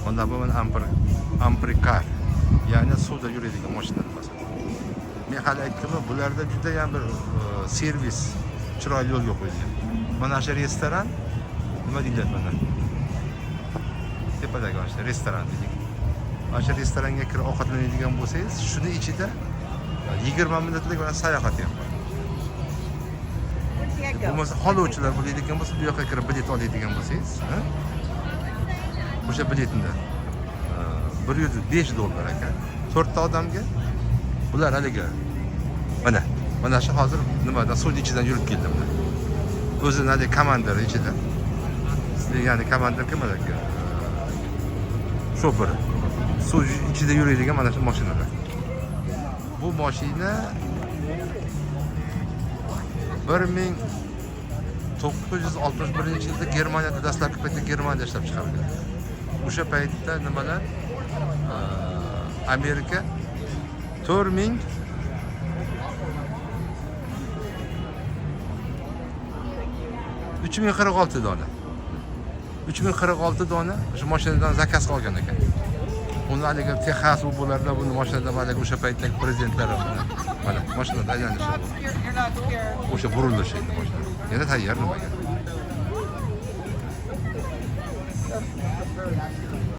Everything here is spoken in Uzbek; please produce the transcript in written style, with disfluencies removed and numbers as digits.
Onda bu mana Amprikar. Ya'ni suvda yuradigan mashina bo'lsa. Men hali aytdim, bularda juda ham bir servis chiroyli yo'lga qo'yilgan. Mana shu restoran nima deyiladi mana? Tepadagi mana restoran dedik. Mana shu restoranga kirib ovqatlanadigan bo'lsangiz, shuni ichida 20 minutlik mana sayohat ham bor. Bo'lmasa qoluvchilar bo'ladigan bo'lsa, bu yoqqa kirib bilet oladigan bo'lsangiz, o'sha biletni $105 ekan. 4 ta odamga. Bular haliga mana shu hozir nimada suv ichidan yurib keldim. O'zini hali komandir ichida. Ya'ni komandir kim aka? Shoför. Suv ichida yuradigan mana shu mashinalar. Bu mashina 1961-yilda Germaniyada dastlabki paytda Germaniyada ishlab chiqarilgan. O'sha paytda nimalar? Amerika 3046 dona. 3046 dona o'sha mashinadan zakaz qolgan ekan. Uni haliga Texas u bularda buni mashinada haliga o'sha paytdagi prezidentlar mana mashinada aylanishi. O'sha burilishi endi mashina. Yana tayyor nimaga?